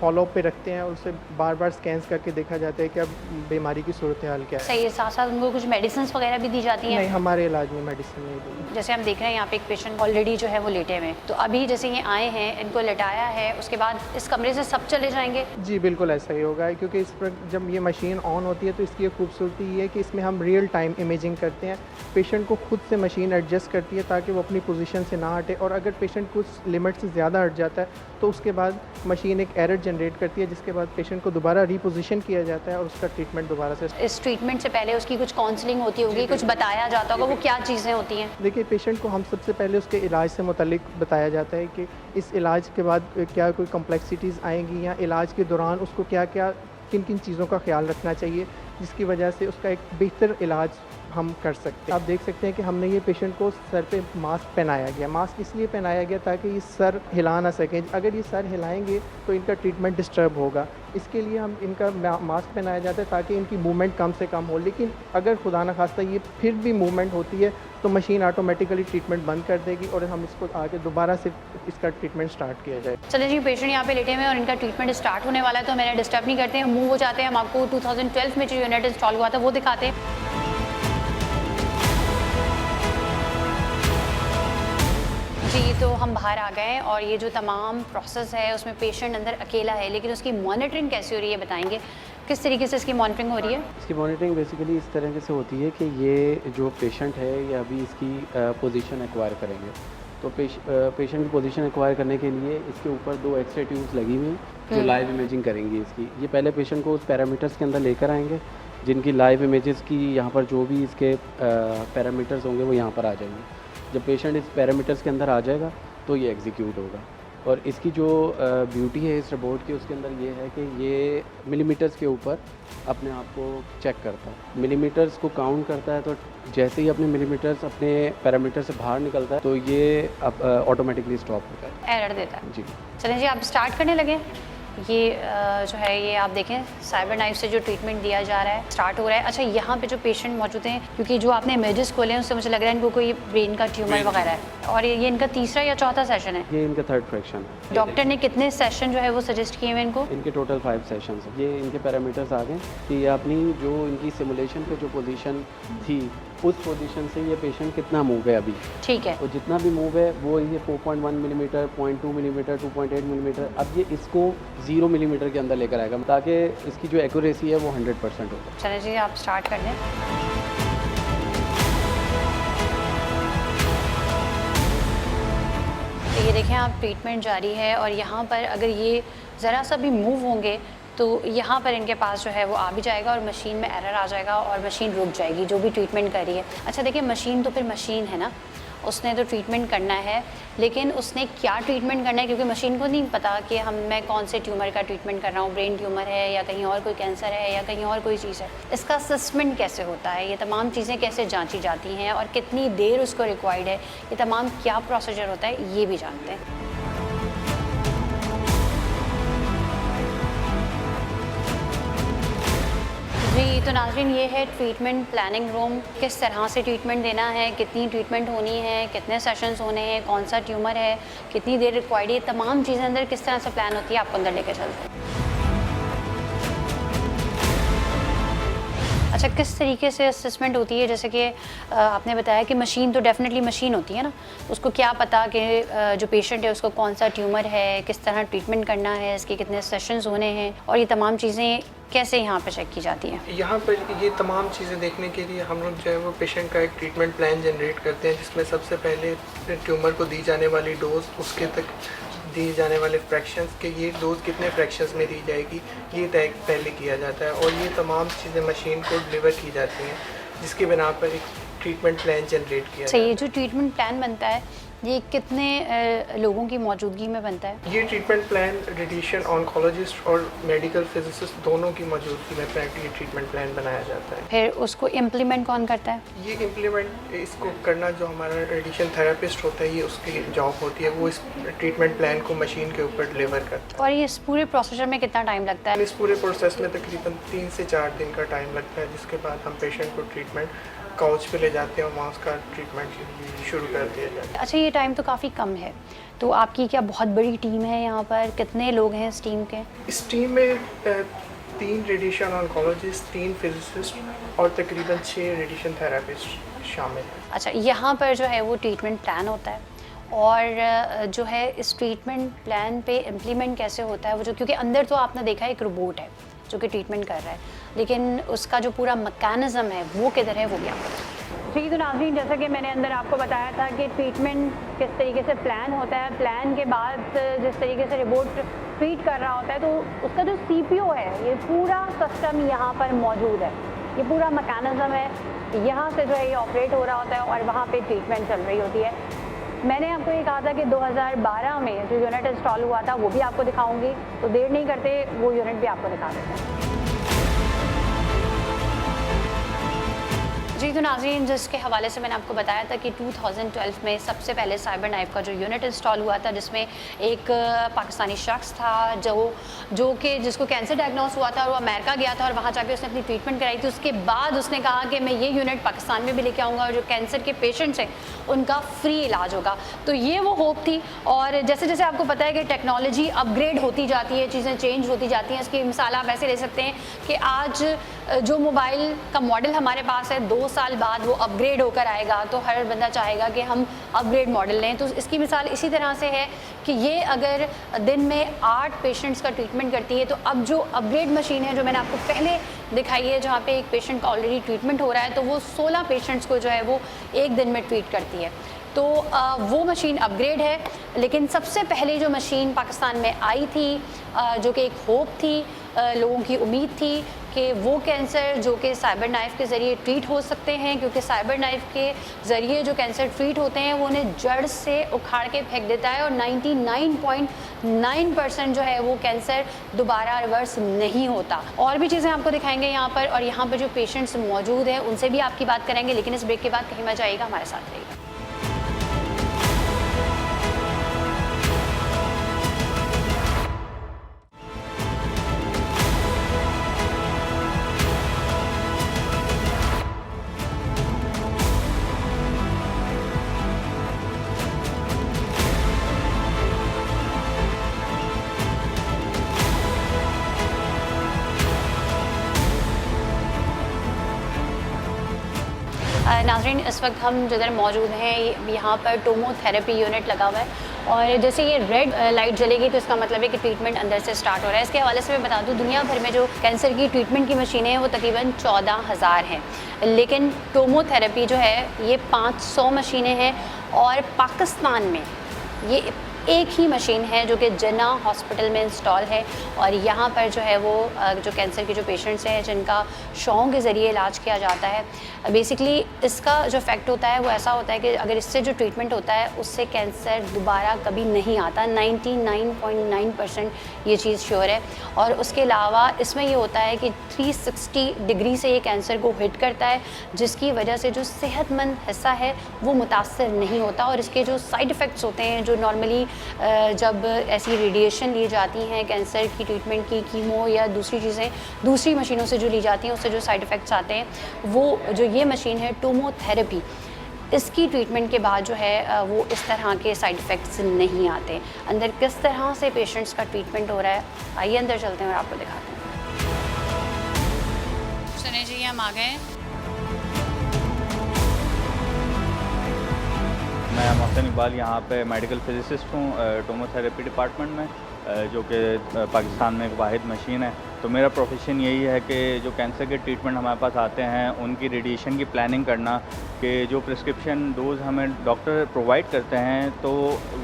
फॉलोअप पे रखते हैं और उसे बार बार स्कैन्स करके देखा जाता है कि अब बीमारी की सूरत हाल क्या है।
सही है। साथ साथ उनको कुछ मेडिसिन वगैरह भी दी जाती हैं?
नहीं, हमारे इलाज में मेडिसिन नहीं दी।
जैसे हम देख रहे हैं यहाँ पे एक पेशेंट ऑलरेडी जो है वो लेटे हुए हैं, तो अभी जैसे ये आए हैं, इनको लेटाया है, उसके बाद इस कमरे से सब चले जाएंगे?
जी बिल्कुल ऐसा ही होगा, क्योंकि इस पर जब ये मशीन ऑन होती है तो इसकी एक खूबसूरती ये है कि इसमें हम रियल टाइम इमेजिंग करते हैं। पेशेंट को खुद से मशीन एडजस्ट करती है ताकि वो अपनी पोजीशन से ना हटे, और अगर पेशेंट कुछ लिमिट से ज़्यादा हट जाता है तो उसके बाद मशीन एक एरर जनरेट करती है, जिसके बाद पेशेंट को दोबारा रिपोजिशन किया जाता है और उसका ट्रीटमेंट दोबारा से।
इस ट्रीटमेंट से पहले उसकी कुछ काउंसलिंग होती होगी, कुछ बताया जाता होगा, वो क्या चीज़ें होती हैं?
देखिए, पेशेंट को हम सबसे पहले उसके इलाज से मुतल्लिक बताया जाता है कि इस इलाज के बाद क्या कोई कॉम्प्लेक्सिटीज़ आएंगी, या इलाज के दौरान उसको क्या क्या किन किन चीज़ों का ख्याल रखना चाहिए, जिसकी वजह से उसका एक बेहतर इलाज हम कर सकते हैं। आप देख सकते हैं कि हमने ये पेशेंट को सर पे मास्क पहनाया गया। मास्क इसलिए पहनाया गया ताकि ये सर हिला ना सकें। अगर ये सर हिलाएंगे तो इनका ट्रीटमेंट डिस्टर्ब होगा, इसके लिए हम इनका मास्क पहनाया जाता है ताकि इनकी मूवमेंट कम से कम हो। लेकिन अगर खुदा न खास्ता ये फिर भी मूवमेंट होती है तो मशीन ऑटोमेटिकली ट्रीटमेंट बंद कर देगी और हम इसको आगे दोबारा से इसका ट्रीटमेंट स्टार्ट किया जाए।
चलिए जी, पेशेंट यहाँ पे लेटे हुए हैं और इनका ट्रीटमेंट स्टार्ट होने वाला है, तो मैंने डिस्टर्ब नहीं करते हैं, मूव हो जाते हैं। हम आपको 2012 में जो यूनिट इंस्टॉल हुआ था वो दिखाते हैं। जी, तो हम बाहर आ गए हैं और ये जो तमाम प्रोसेस है उसमें पेशेंट अंदर अकेला है, लेकिन उसकी मॉनिटरिंग कैसे हो रही है बताएंगे? किस तरीके से इसकी मॉनिटरिंग हो रही है?
इसकी मॉनिटरिंग बेसिकली इस तरह से होती है कि ये जो पेशेंट है ये अभी इसकी पोजीशन एक्वायर करेंगे, तो पेशेंट की पोजीशन एक्वायर करने के लिए इसके ऊपर 2 एक्सरे ट्यूब्स लगी हुई हैं जो लाइव इमेजिंग करेंगी इसकी। ये पहले पेशेंट को उस पैरामीटर्स के अंदर लेकर आएंगे जिनकी लाइव इमेजेस की यहाँ पर जो भी इसके पैरामीटर्स होंगे वो यहाँ पर आ जाएंगे। जब पेशेंट इस पैरामीटर्स के अंदर आ जाएगा तो ये एग्जीक्यूट होगा। और इसकी जो ब्यूटी है इस रोबोट की, उसके अंदर ये है कि ये मिलीमीटर्स के ऊपर अपने आप को चेक करता है, मिलीमीटर्स को काउंट करता है। तो जैसे ही अपने मिलीमीटर्स अपने पैरामीटर से बाहर निकलता है तो ये ऑटोमेटिकली स्टॉप होता है,
एरर देता है।
जी।
चलें जी, आप स्टार्ट करने लगे। ये जो है ये आप देखें साइबर नाइफ से जो ट्रीटमेंट दिया जा रहा है स्टार्ट हो रहा है। अच्छा, यहाँ पे जो पेशेंट मौजूद हैं, क्योंकि जो आपने इमेजेस खोले हैं उससे मुझे लग रहा है इनको कोई ब्रेन का ट्यूमर वगैरह है, और ये इनका तीसरा या चौथा सेशन है।
ये इनका थर्ड फ्रैक्शन है।
डॉक्टर ने कितने सेशन जो है वो सजेस्ट किए हुए इनको?
इनके टोटल 5 सेशंस हैं। ये इनके पैरामीटर्स आ गए कि अपनी जो इनकी सिमुलेशन पे जो पोजीशन थी उस पोजीशन से ये पेशेंट कितना मूव है अभी।
ठीक है।
और जितना भी मूव है वो ये 4.1 मिलीमीटर, 0.2 मिलीमीटर, 2.8 मिलीमीटर, अब ये इसको 0 मिलीमीटर के अंदर लेकर आएगा ताकि इसकी जो एक्यूरेसी है वो 100% हो।
चलिए जी, आप स्टार्ट कर दें। तो ये देखें आप, ट्रीटमेंट जारी है और यहाँ पर अगर ये ज़रा सा भी मूव होंगे तो यहाँ पर इनके पास जो है वो आ भी जाएगा और मशीन में एरर आ जाएगा और मशीन रुक जाएगी जो भी ट्रीटमेंट कर रही है। अच्छा देखिए, मशीन तो फिर मशीन है ना, उसने तो ट्रीटमेंट करना है, लेकिन उसने क्या ट्रीटमेंट करना है, क्योंकि मशीन को नहीं पता कि मैं कौन से ट्यूमर का ट्रीटमेंट कर रहा हूँ, ब्रेन ट्यूमर है या कहीं और कोई कैंसर है या कहीं और कोई चीज़ है। इसका असेसमेंट कैसे होता है, ये तमाम चीज़ें कैसे जांची जाती हैं और कितनी देर उसको रिक्वायर्ड है, ये तमाम क्या प्रोसीजर होता है, ये भी जानते हैं। जी तो नाज़रीन, ये है ट्रीटमेंट प्लानिंग रूम। किस तरह से ट्रीटमेंट देना है, कितनी ट्रीटमेंट होनी है, कितने सेशंस होने हैं, कौन सा ट्यूमर है, कितनी देर रिक्वायर्ड है, तमाम चीज़ें अंदर किस तरह से प्लान होती है, आपको अंदर लेकर चलते हैं। अच्छा, किस तरीके से असेसमेंट होती है? जैसे कि आपने बताया कि मशीन तो डेफिनेटली मशीन होती है ना, उसको क्या पता कि जो पेशेंट है उसको कौन सा ट्यूमर है, किस तरह ट्रीटमेंट करना है, इसके कितने सेशंस होने हैं, और ये तमाम चीज़ें कैसे यहाँ पे चेक की जाती हैं?
यहाँ पर ये तमाम चीज़ें देखने के लिए हम लोग जो है वो पेशेंट का एक ट्रीटमेंट प्लान जनरेट करते हैं, जिसमें सबसे पहले ट्यूमर को दी जाने वाली डोज, उसके तक दी जाने वाले फ्रैक्शंस के ये डोज कितने फ्रैक्शंस में दी जाएगी ये तय पहले किया जाता है, और ये तमाम चीज़ें मशीन को डिलीवर की जाती हैं, जिसकी बिना पर एक ट्रीटमेंट प्लान जनरेट किया
जाता है। ये जो ट्रीटमेंट प्लान बनता है ये कितने लोगों की मौजूदगी में बनता है?
ये ट्रीटमेंट प्लान रेडिएशन ऑन्कोलॉजिस्ट और मेडिकल फिजिसिस्ट दोनों की मौजूदगी में ये ट्रीटमेंट प्लान बनाया जाता है।
फिर उसको इम्प्लीमेंट कौन करता है?
ये इम्प्लीमेंट इसको करना जो हमारा रेडिएशन थेरेपिस्ट होता है, ये उसकी जॉब होती है, वो इस ट्रीटमेंट प्लान को मशीन के ऊपर डिलीवर करता है।
और ये इस पूरे प्रोसीजर में कितना टाइम लगता है?
इस पूरे प्रोसेस में तकरीबन 3 से 4 दिन का टाइम लगता है, जिसके बाद हम पेशेंट को ट्रीटमेंट काउच पे ले जाते हैं और वहाँ उसका ट्रीटमेंट शुरू कर दिया जाता है।
अच्छा, ये टाइम तो काफ़ी कम है, तो आपकी क्या बहुत बड़ी टीम है यहाँ पर? कितने लोग हैं इस टीम के?
इस टीम में 3 रेडिएशन ऑन्कोलॉजिस्ट, 3 फिजिसिस्ट और तकरीबन 6 रेडिएशन थेरेपिस्ट शामिल हैं।
अच्छा, यहाँ पर जो है वो ट्रीटमेंट प्लान होता है, और जो है इस ट्रीटमेंट प्लान पे इम्प्लीमेंट कैसे होता है वो, जो क्योंकि अंदर तो आपने देखा एक रोबोट है जो कि ट्रीटमेंट कर रहा है, लेकिन उसका जो पूरा मैकेनिज़्म है वो किधर है, वो भी आपको बताएं। जी तो नाज़रीन, जैसा कि मैंने अंदर आपको बताया था कि ट्रीटमेंट किस तरीके से प्लान होता है, प्लान के बाद जिस तरीके से रोबोट ट्रीट कर रहा होता है, तो उसका जो CPO है, ये पूरा सिस्टम यहाँ पर मौजूद है, ये पूरा मैकेनिज़्म है, यहाँ से जो है ये ऑपरेट हो रहा होता है और वहाँ पर ट्रीटमेंट चल रही होती है। मैंने आपको ये कहा था कि 2012 में जो यूनिट इंस्टॉल हुआ था वो भी आपको दिखाऊंगी, तो देर नहीं करते वो यूनिट भी आपको दिखा देते हैं। जी तो नाज़रीन, जिसके हवाले से मैंने आपको बताया था कि 2012 में सबसे पहले साइबर नाइफ का जो यूनिट इंस्टॉल हुआ था, जिसमें एक पाकिस्तानी शख्स था जिसको कैंसर डायग्नोस हुआ था और वो अमेरिका गया था और वहाँ जाके उसने अपनी ट्रीटमेंट कराई थी। उसके बाद उसने कहा कि मैं ये यूनिट पाकिस्तान में भी लेके आऊँगा और जो कैंसर के पेशेंट्स हैं उनका फ्री इलाज होगा। तो ये वो होप थी, और जैसे जैसे आपको पता है कि टेक्नोलॉजी अपग्रेड होती जाती है, चीज़ें चेंज होती जाती हैं। इसकी मिसाल आप ऐसे ले सकते हैं कि आज जो मोबाइल का मॉडल हमारे पास है, 2 साल बाद वो अपग्रेड होकर आएगा, तो हर बंदा चाहेगा कि हम अपग्रेड मॉडल लें। तो इसकी मिसाल इसी तरह से है कि ये अगर दिन में 8 पेशेंट्स का ट्रीटमेंट करती है, तो अब जो अपग्रेड मशीन है जो मैंने आपको पहले दिखाई है, जहाँ पे एक पेशेंट का ऑलरेडी ट्रीटमेंट हो रहा है, तो वो 16 पेशेंट्स को जो है वो एक दिन में ट्रीट करती है। तो वो मशीन अपग्रेड है, लेकिन सबसे पहले जो मशीन पाकिस्तान में आई थी, जो कि एक होप थी, लोगों की उम्मीद थी कि वो कैंसर जो कि साइबर नाइफ के ज़रिए ट्रीट हो सकते हैं, क्योंकि साइबर नाइफ के ज़रिए जो कैंसर ट्रीट होते हैं वो उन्हें जड़ से उखाड़ के फेंक देता है, और 99.9% जो है वो कैंसर दोबारा रिवर्स नहीं होता। और भी चीज़ें आपको दिखाएंगे यहाँ पर, और यहाँ पर जो पेशेंट्स मौजूद हैं उनसे भी आपकी बात करेंगे, लेकिन इस ब्रेक के बाद कहीं मत जाइएगा, हमारे साथ रहिएगा। नाज़रीन, इस वक्त हम जिधर मौजूद हैं यहाँ पर टोमोथेरेपी यूनिट लगा हुआ है और जैसे ये रेड लाइट जलेगी तो इसका मतलब है कि ट्रीटमेंट अंदर से स्टार्ट हो रहा है। इसके हवाले से मैं बता दूँ, दुनिया भर में जो कैंसर की ट्रीटमेंट की मशीनें हैं वो तकरीबन 14,000 हैं, लेकिन टोमोथेरेपी जो है ये 500 मशीनें हैं और पाकिस्तान में ये एक ही मशीन है जो कि जना हॉस्पिटल में इंस्टॉल है। और यहाँ पर जो है वो जो कैंसर के जो पेशेंट्स हैं जिनका शौक के ज़रिए इलाज किया जाता है, बेसिकली इसका जो इफ़ेक्ट होता है वो ऐसा होता है कि अगर इससे जो ट्रीटमेंट होता है उससे कैंसर दोबारा कभी नहीं आता। 99.9% ये चीज़ श्योर है। और उसके अलावा इसमें ये होता है कि 360 डिग्री से ये कैंसर को हिट करता है, जिसकी वजह से जो सेहतमंद हिस्सा है वो मुतासर नहीं होता। और इसके जो साइड इफ़ेक्ट्स होते हैं, जो नॉर्मली जब ऐसी रेडिएशन ली जाती हैं कैंसर की ट्रीटमेंट की, कीमो या दूसरी चीज़ें दूसरी मशीनों से जो ली जाती हैं, उससे जो साइड इफ़ेक्ट्स आते हैं, वो जो ये मशीन है टोमोथेरेपी, इसकी ट्रीटमेंट के बाद जो है वो इस तरह के साइड इफ़ेक्ट्स नहीं आते। अंदर किस तरह से पेशेंट्स का ट्रीटमेंट हो रहा है, आइए अंदर चलते हैं और आपको दिखाते हैं। सुने जी, हम आ गए।
मैं मोहसिन इकबाल यहाँ पे मेडिकल फिजिसिस्ट हूँ टोमोथेरेपी डिपार्टमेंट में, जो कि पाकिस्तान में एक वाहिद मशीन है। तो मेरा प्रोफेशन यही है कि जो कैंसर के ट्रीटमेंट हमारे पास आते हैं उनकी रेडिएशन की प्लानिंग करना, कि जो प्रिस्क्रिप्शन डोज हमें डॉक्टर प्रोवाइड करते हैं तो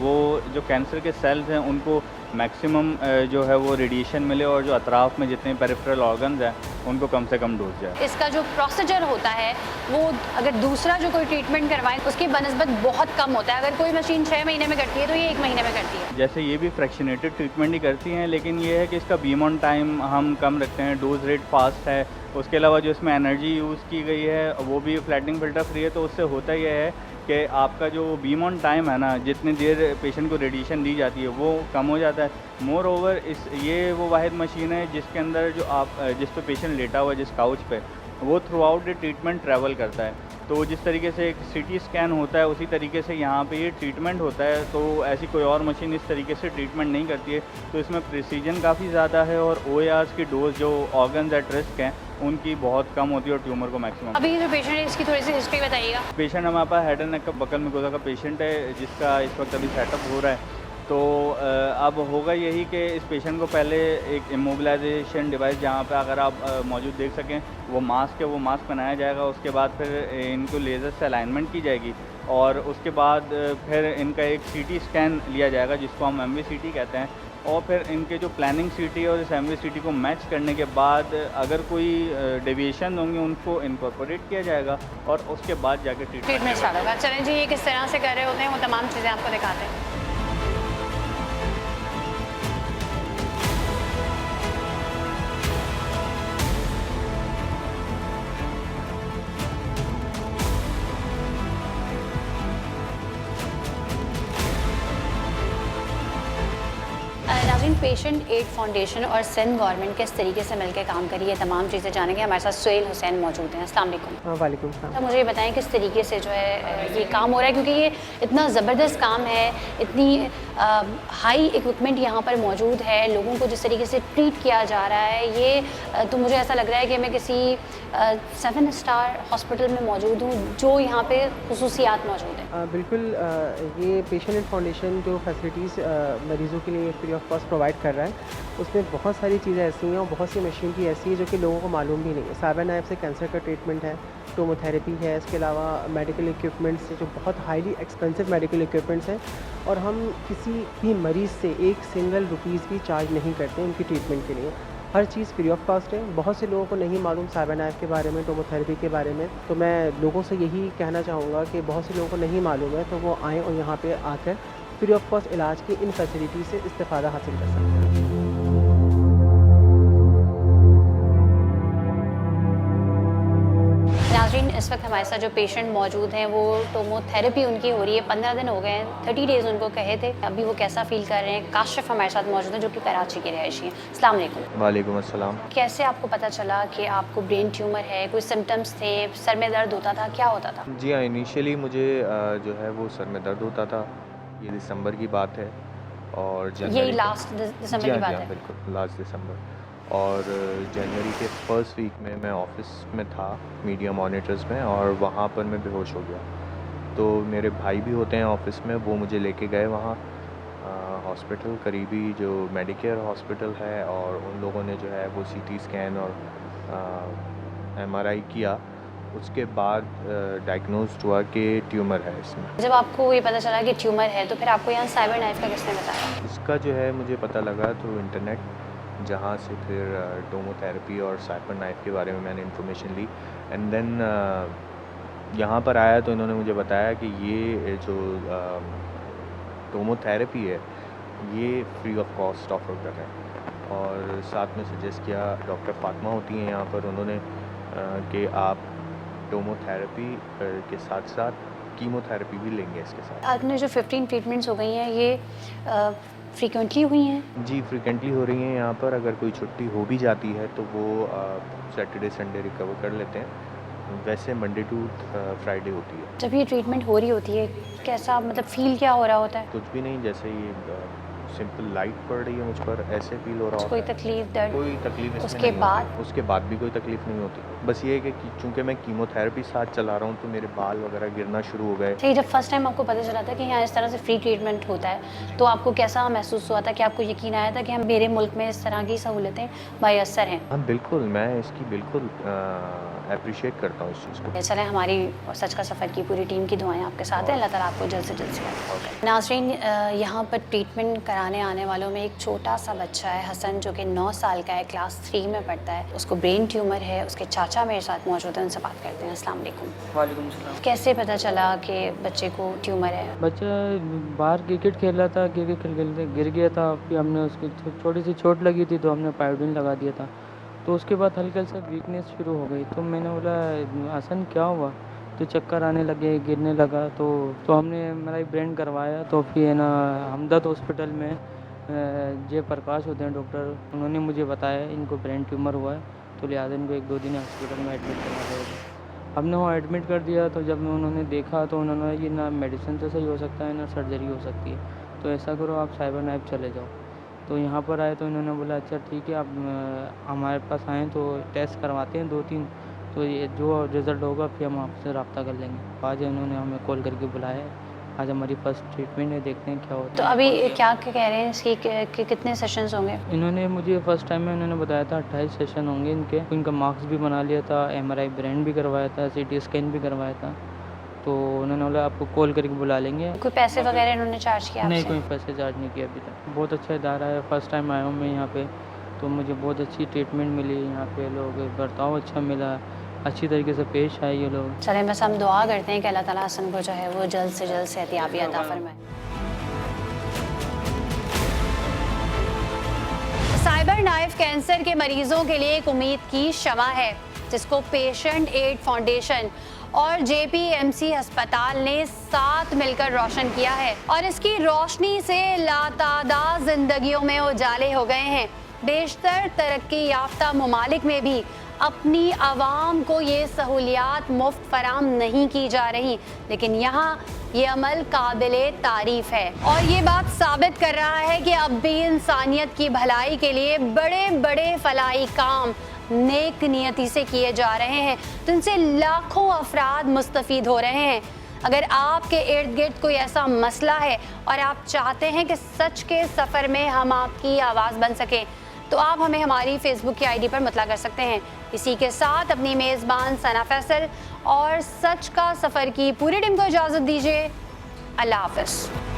वो जो कैंसर के सेल्स हैं उनको मैक्सिमम जो है वो रेडिएशन मिले और जो अतराफ़ में जितने पेरिफेरल ऑर्गन्स हैं उनको कम से कम डोज जाए।
इसका जो प्रोसीजर होता है वो अगर दूसरा जो कोई ट्रीटमेंट करवाएं उसकी बनस्बत बहुत कम होता है। अगर कोई मशीन 6 महीने में करती है तो ये 1 महीने में करती है।
जैसे ये भी फ्रैक्शनेटेड ट्रीटमेंट ही करती हैं, लेकिन ये है कि इसका बीम ऑन टाइम हम कम रखते हैं, डोज रेट फास्ट है। उसके अलावा जो इसमें एनर्जी यूज़ की गई है वो भी फ्लैटनिंग फ़िल्टर फ्री है। तो उससे होता यह है कि आपका जो बीम ऑन टाइम है ना, जितनी देर पेशेंट को रेडिएशन दी जाती है वो कम हो जाता है। मोर ओवर ये वो वाहिद मशीन है जिसके अंदर जो आप जिस पे पेशेंट लेटा हुआ है जिस काउच पे, वो through out the treatment travel करता है। तो जिस तरीके से एक सीटी स्कैन होता है उसी तरीके से यहाँ पे ये ट्रीटमेंट होता है। तो ऐसी कोई और मशीन इस तरीके से ट्रीटमेंट नहीं करती है। तो इसमें प्रिसीजन काफ़ी ज़्यादा है और OARs की डोज जो ऑर्गन्स एट रिस्क हैं उनकी बहुत कम होती है और ट्यूमर को मैक्सिमम।
अभी जो पेशेंट है इसकी थोड़ी सी हिस्ट्री बताइएगा।
पेशेंट हमारे पास हेड एंड नेक का बकल मिकोजा का पेशेंट है जिसका इस वक्त अभी सेटअप हो रहा है। तो अब होगा यही कि इस पेशेंट को पहले एक इमोबिलाइजेशन डिवाइस जहाँ पे अगर आप मौजूद देख सकें वो मास्क है, वो मास्क बनाया जाएगा। उसके बाद फिर इनको लेज़र से अलाइनमेंट की जाएगी और उसके बाद फिर इनका एक CT स्कैन लिया जाएगा जिसको हम MVCT कहते हैं। और फिर इनके जो प्लानिंग CT और इस MVCT को मैच करने के बाद अगर कोई डेविएशन होंगे उनको इनकॉर्पोरेट किया जाएगा और उसके बाद जाके
ट्रीटमेंट स्टार्ट होगा। चलें जी, ये किस तरह से कर रहे होते हैं वो तमाम चीज़ें आपको दिखाते हैं। नाज़रीन, पेशेंट एड फाउंडेशन और सिंध गवर्नमेंट किस तरीके से मिलकर काम करी है, तमाम चीज़ें जानेंगे। हमारे साथ सुहेल हुसैन मौजूद हैं। अस्सलाम वालेकुम।
वालेकुम सलाम।
तो मुझे ये बताएं किस तरीके से जो है ये काम हो रहा है, क्योंकि ये इतना ज़बरदस्त काम है, इतनी हाई इक्विपमेंट यहाँ पर मौजूद है, लोगों को जिस तरीके से ट्रीट किया जा रहा है, ये तो मुझे ऐसा लग रहा है कि मैं किसी 7 स्टार हॉस्पिटल में मौजूद हूँ जो यहाँ पे खुसूसियात मौजूद हैं।
बिल्कुल, ये पेशेंट एड फाउंडेशन जो फैसिलिटीज़ मरीज़ों के लिए फ्री ऑफ कॉस्ट प्रोवाइड कर रहा है उसमें बहुत सारी चीज़ें ऐसी हैं और बहुत सी मशीन की ऐसी है जो कि लोगों को मालूम भी नहीं है। साइबर नाइफ से कैंसर का ट्रीटमेंट है, टोमोथेरेपी है, इसके अलावा मेडिकल इक्विपमेंट्स जो बहुत हाईली एक्सपेंसिव मेडिकल इक्विपमेंट्स हैं और हम किसी भी मरीज़ से एक सिंगल रुपीज़ भी चार्ज नहीं करते उनकी ट्रीटमेंट के लिए। हर चीज़ फ्री ऑफ कॉस्ट है। बहुत से लोगों को नहीं मालूम साइबर नाइफ के बारे में, टोमोथेरेपी के बारे में। तो मैं लोगों से यही कहना चाहूँगा कि बहुत से लोगों को नहीं मालूम है तो वो आएँ और यहाँ पे आकर फ्री ऑफ कॉस्ट इलाज की इन फैसिलिटी से इस्तेफ़ादा हासिल कर सकते हैं।
नाज़रीन, इस वक्त हमारे साथ जो पेशेंट मौजूद हैं वो टोमोथेरेपी उनकी हो रही है। 15 दिन हो गए हैं, 30 डेज़ उनको कहे थे। अभी वो कैसा फ़ील कर रहे हैं, काशिफ हमारे साथ मौजूद हैं जो कि कराची के रहायशी हैं। अस्सलाम वालेकुम।
वालेकुम अस्सलाम।
कैसे आपको पता चला कि आपको ब्रेन ट्यूमर है, कोई सिम्टम्स थे, सर में दर्द होता था, क्या होता था?
जी हाँ, इनिशियली मुझे जो है वो सर में दर्द होता था। ये दिसंबर की बात है और
यही लास्ट दिसंबर की बात है?
बिल्कुल लास्ट दिसंबर। और जनवरी के फर्स्ट वीक में मैं ऑफिस में था मीडिया मॉनिटर्स में, और वहाँ पर मैं बेहोश हो गया। तो मेरे भाई भी होते हैं ऑफिस में, वो मुझे लेके गए वहाँ हॉस्पिटल, करीबी जो मेडिकेयर हॉस्पिटल है, और उन लोगों ने जो है वो सीटी स्कैन और MRI किया। उसके बाद डायग्नोस्ड हुआ कि ट्यूमर है इसमें।
जब आपको ये पता चला कि ट्यूमर है तो फिर आपको यहाँ साइबर नाइफ का किसने बताया?
इसका जो है मुझे पता लगा थ्रू इंटरनेट, जहाँ से फिर टोमोथेरेपी और साइबर नाइफ के बारे में मैंने इन्फॉर्मेशन ली। एंड देन यहाँ पर आया तो इन्होंने मुझे बताया कि ये जो टोमोथेरेपी है ये फ्री ऑफ कॉस्ट ऑफर कर रहे हैं, और साथ में सजेस्ट किया, डॉक्टर फातिमा होती हैं यहाँ पर, उन्होंने कि आप टोमोथेरेपी के साथ साथ कीमोथेरेपी भी लेंगे इसके साथ।
आपने जो 15 ट्रीटमेंट्स हो गई हैं ये फ्रीक्वेंटली हुई हैं?
जी फ्रीक्वेंटली हो रही हैं यहाँ पर। अगर कोई छुट्टी हो भी जाती है तो वो सैटरडे संडे रिकवर कर लेते हैं। वैसे मंडे टू फ्राइडे होती है।
जब ये ट्रीटमेंट हो रही होती है कैसा मतलब फील क्या हो रहा होता है?
कुछ भी नहीं, जैसे ये सिंपल लाइट पड़ रही है मुझ पर, ऐसे फील हो रहा होता
कोई
है।
तकलीफ दर्द?
कोई तकलीफ इसमें
उसके
नहीं
बाद?
होती। उसके बाद भी कोई तकलीफ नहीं होती। बस ये है कि चूंकि मैं कीमोथेरेपी साथ चला रहा हूँ तो मेरे बाल वगैरह गिरना शुरू हो गए।
सही, जब फर्स्ट टाइम आपको पता चला था कि यहाँ इस तरह से फ्री ट्रीटमेंट होता है तो आपको कैसा महसूस हुआ था? कि आपको यकीन आया था कि हम मेरे मुल्क में इस तरह की सहूलतें मैसर हैं?
हाँ बिल्कुल, मैं इसकी बिल्कुल अप्रिशिएट करता हूँ इस चीज़ को।
चलें, हमारी सच का सफ़र की पूरी टीम की दुआएं आपके साथ हैं। अल्लाह ताला आपको जल्द से जल्द से नाज़रीन, यहाँ पर ट्रीटमेंट कराने आने वालों में एक छोटा सा बच्चा है हसन, जो कि 9 साल का है, क्लास 3 में पढ़ता है। उसको ब्रेन ट्यूमर है। उसके चाचा मेरे साथ मौजूद हैं, उनसे बात करते हैं। अस्सलाम वालेकुम।
वालेकुम सलाम।
कैसे पता चला कि बच्चे को ट्यूमर है?
बच्चा बाहर क्रिकेट खेल रहा था, क्रिकेट खेलते गिर गया था। फिर हमने उसकी छोटी सी चोट लगी थी तो हमने पायोडीन लगा दिया था। तो उसके बाद हल्का सा वीकनेस शुरू हो गई। तो मैंने बोला हसन क्या हुआ? तो चक्कर आने लगे, गिरने लगा। तो हमने मेरा ब्रेन करवाया। तो फिर है ना हमदर्द हॉस्पिटल में जय प्रकाश होते हैं डॉक्टर, उन्होंने मुझे बताया इनको ब्रेन ट्यूमर हुआ है, तो लिहाजा इनको 1-2 दिन हॉस्पिटल में एडमिट करना पड़ेगा। हमने वहाँ एडमिट कर दिया। तो जब उन्होंने देखा तो उन्होंने ये ना मेडिसिन से सही हो सकता है ना सर्जरी हो सकती है, तो ऐसा करो आप साइबर नाइफ चले जाओ। तो यहाँ पर आए तो इन्होंने बोला अच्छा ठीक है, आप हमारे पास आएँ तो टेस्ट करवाते हैं 2-3, तो ये जो रिज़ल्ट होगा फिर हम आपसे रब्ता कर लेंगे। आज इन्होंने हमें कॉल करके बुलाया है। आज हमारी फर्स्ट ट्रीटमेंट है, देखते हैं क्या होता है।
तो अभी क्या कह रहे हैं इसकी कि कितने सेशंस होंगे?
इन्होंने मुझे फर्स्ट टाइम में उन्होंने बताया था 28 सेशन होंगे इनके। इनका मार्क्स भी बना लिया था, MRI ब्रेन भी करवाया था, CT स्कैन भी करवाया था। तो उन्होंने बोला आपको कॉल करके बुला लेंगे।
कोई पैसे वगैरह इन्होंने चार्ज किया?
नहीं, कोई पैसे चार्ज नहीं किया अभी तक। बहुत अच्छा इदारा है, फर्स्ट टाइम आया हूँ मैं यहाँ पे, तो मुझे बहुत अच्छी ट्रीटमेंट मिली। यहाँ पे लोग बर्ताव अच्छा मिला, अच्छी तरीके से पेश आए ये लोग।
चलें, बस हम दुआ करते हैं कि अल्लाह ताला हसन को जो है वो जल्द से जल्द सेहतियाबी अता फरमाए। साइबर नाइफ कैंसर के मरीजों के लिए एक उम्मीद की शमा है, जिसको पेशेंट एड फाउंडेशन और JPMC अस्पताल ने साथ मिलकर रोशन किया है, और इसकी रोशनी से लातादाद जिंदगियों में उजाले हो गए हैं। बेशतर तरक्की याफ्ता ममालिक में भी अपनी आवाम को ये सहूलियात मुफ्त फराम नहीं की जा रही, लेकिन यहाँ ये अमल काबिले तारीफ है, और ये बात साबित कर रहा है कि अब भी इंसानियत की भलाई के लिए बड़े बड़े फलाही काम नेक नियति से किए जा रहे हैं, तो इनसे लाखों अफराद मुस्तफ़ीद हो रहे हैं। अगर आपके इर्द गिर्द कोई ऐसा मसला है और आप चाहते हैं कि सच के सफ़र में हम आपकी आवाज़ बन सकें, तो आप हमें हमारी फेसबुक की ID पर मतला कर सकते हैं। इसी के साथ अपनी मेज़बान सना फैसल और सच का सफ़र की पूरी टीम को इजाज़त दीजिए। अल्लाह हाफ़िज़।